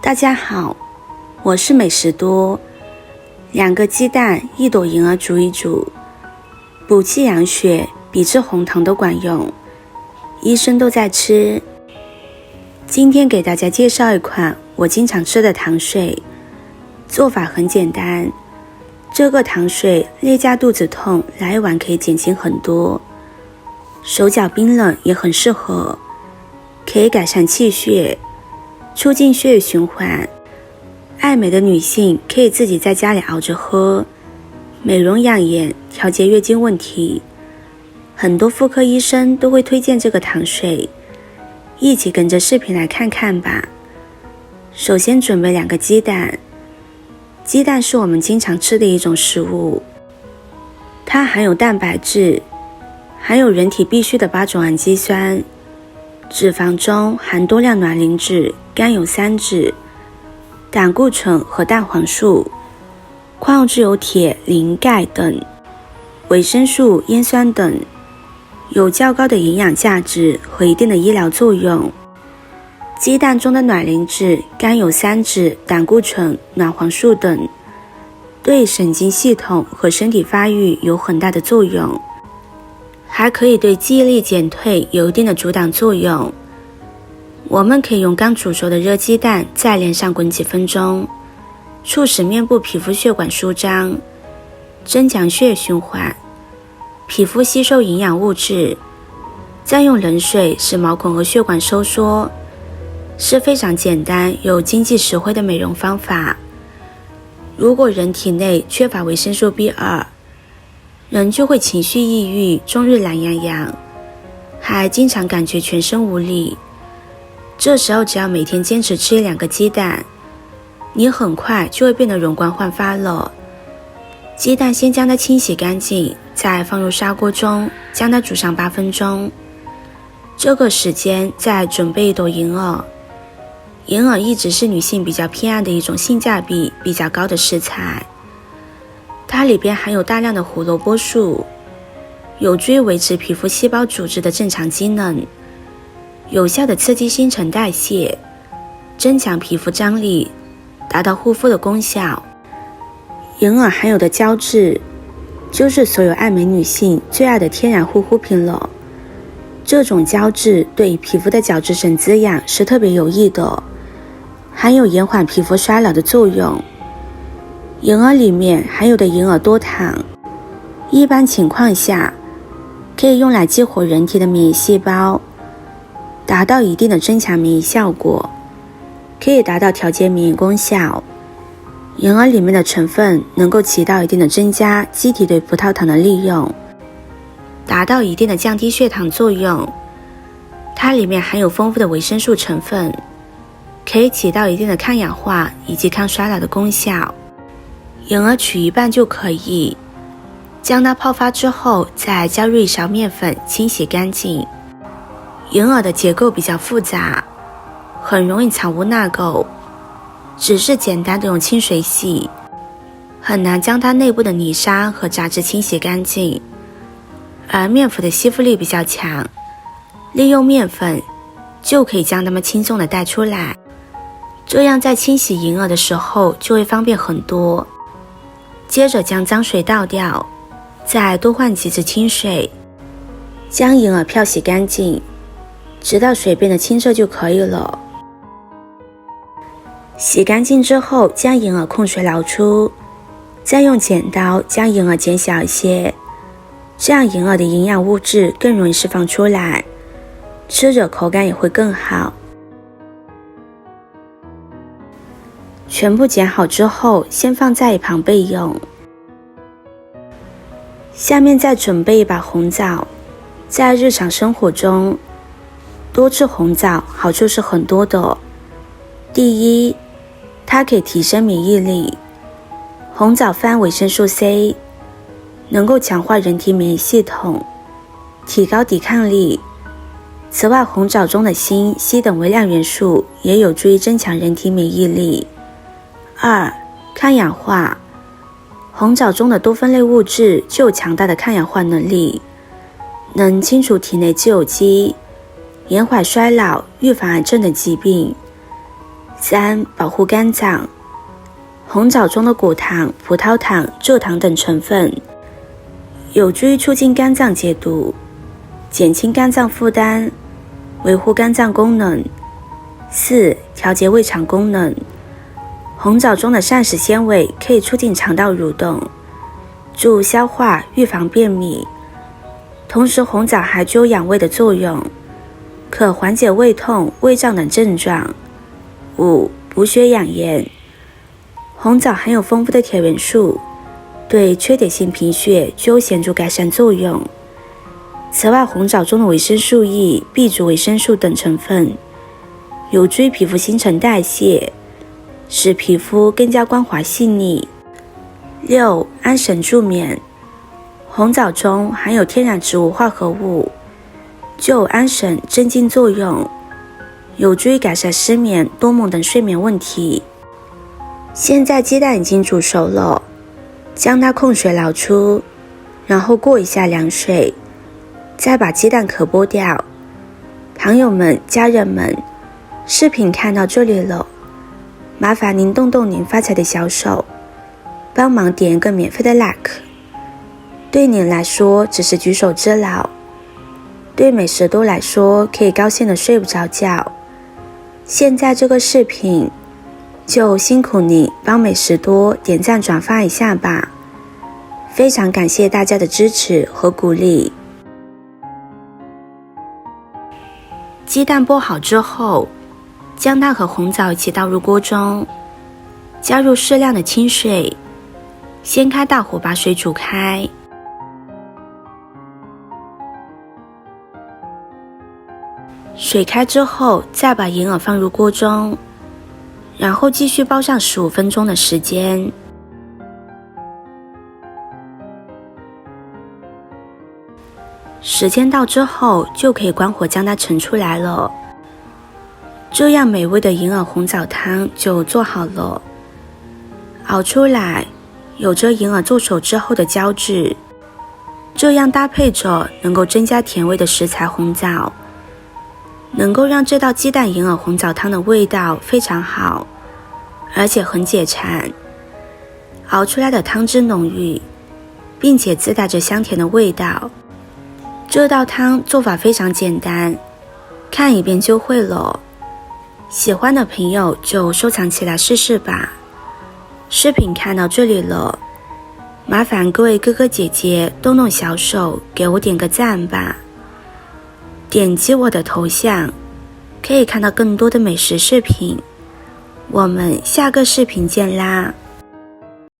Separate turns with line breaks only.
大家好，我是美食多。2个鸡蛋，1朵银耳煮一煮，补气养血，比治红糖都管用，医生都在吃。今天给大家介绍一款我经常吃的糖水，做法很简单。这个糖水例假肚子痛来一碗可以减轻很多，手脚冰冷也很适合，可以改善气血，促进血液循环。爱美的女性可以自己在家里熬着喝，美容养颜，调节月经问题。很多妇科医生都会推荐这个糖水，一起跟着视频来看看吧。首先准备2个鸡蛋。鸡蛋是我们经常吃的一种食物，它含有蛋白质，含有人体必需的8种氨基酸，脂肪中含多量卵磷脂、甘油三酯、胆固醇和蛋黄素，矿物质有铁、磷、钙等，维生素、烟酸等，有较高的营养价值和一定的医疗作用。鸡蛋中的卵磷脂、甘油三酯、胆固醇、卵黄素等，对神经系统和身体发育有很大的作用，还可以对记忆力减退有一定的阻挡作用。我们可以用刚煮熟的热鸡蛋在脸上滚几分钟，促使面部皮肤血管舒张，增强血液循环，皮肤吸收营养物质，再用冷水使毛孔和血管收缩，是非常简单又经济实惠的美容方法。如果人体内缺乏维生素 B2， 人就会情绪抑郁，终日懒洋洋，还经常感觉全身无力。这时候只要每天坚持吃1-2个鸡蛋，你很快就会变得容光焕发了。鸡蛋先将它清洗干净，再放入砂锅中，将它煮上8分钟。这个时间再准备1朵银耳。银耳一直是女性比较偏爱的一种性价比比较高的食材，它里边含有大量的胡萝卜素，有助于维持皮肤细胞组织的正常机能，有效的刺激新陈代谢，增强皮肤张力，达到护肤的功效。银耳含有的胶质，就是所有爱美女性最爱的天然护肤品了。这种胶质对皮肤的角质层滋养是特别有益的，含有延缓皮肤衰老的作用。银耳里面含有的银耳多糖，一般情况下可以用来激活人体的免疫细胞，达到一定的增强免疫效果，可以达到调节免疫功效。银耳里面的成分能够起到一定的增加机体对葡萄糖的利用，达到一定的降低血糖作用。它里面含有丰富的维生素成分，可以起到一定的抗氧化以及抗衰老的功效。银耳取一半就可以，将它泡发之后再加入1勺面粉清洗干净。银耳的结构比较复杂，很容易藏污纳垢，只是简单的用清水洗，很难将它内部的泥沙和杂质清洗干净。而面粉的吸附力比较强，利用面粉就可以将它们轻松地带出来，这样在清洗银耳的时候就会方便很多。接着将脏水倒掉，再多换几次清水，将银耳漂洗干净，直到水变得清澈就可以了。洗干净之后，将银耳控水捞出，再用剪刀将银耳剪小一些，这样银耳的营养物质更容易释放出来，吃着口感也会更好。全部剪好之后，先放在一旁备用。下面再准备一把红枣。在日常生活中，多吃红枣好处是很多的。第一，它可以提升免疫力。红枣富含维生素 C， 能够强化人体免疫系统，提高抵抗力。此外，红枣中的锌、硒等微量元素也有助于增强人体免疫力。2. 抗氧化。红枣中的多酚类物质具有强大的抗氧化能力，能清除体内自由基，延缓衰老，预防癌症的疾病。3. 保护肝脏。红枣中的果糖、葡萄糖、蔗糖等成分有助于促进肝脏解毒，减轻肝脏负担，维护肝脏功能。4. 调节胃肠功能。红枣中的膳食纤维可以促进肠道蠕动，助消化，预防便秘。同时红枣还具有养胃的作用，可缓解胃痛、胃胀等症状。5. 补血养颜。红枣含有丰富的铁元素，对缺铁性贫血具有显著改善作用。此外，红枣中的维生素 E、B 族维生素等成分有助于皮肤新陈代谢，使皮肤更加光滑细腻。6. 安神助眠。红枣中含有天然植物化合物，具有安神镇静作用，有助于改善失眠、多梦等睡眠问题。现在鸡蛋已经煮熟了，将它控水捞出，然后过一下凉水，再把鸡蛋壳剥掉。朋友们、家人们，视频看到这里了，麻烦您动动您发财的小手，帮忙点一个免费的 like， 对您来说只是举手之劳，对美食多来说可以高兴的睡不着觉。现在这个视频就辛苦你帮美食多点赞转发一下吧，非常感谢大家的支持和鼓励。鸡蛋剥好之后，将它和红枣一起倒入锅中，加入适量的清水，先开大火把水煮开。水开之后，再把银耳放入锅中，然后继续煲上15分钟的时间。时间到之后，就可以关火将它盛出来了。这样美味的银耳红枣汤就做好了。熬出来有着银耳做熟之后的胶质，这样搭配着能够增加甜味的食材红枣，能够让这道鸡蛋银耳红枣汤的味道非常好，而且很解馋。熬出来的汤汁浓郁，并且自带着香甜的味道。这道汤做法非常简单，看一遍就会了。喜欢的朋友就收藏起来试试吧。视频看到这里了，麻烦各位哥哥姐姐动动小手给我点个赞吧。点击我的头像，可以看到更多的美食视频。我们下个视频见啦！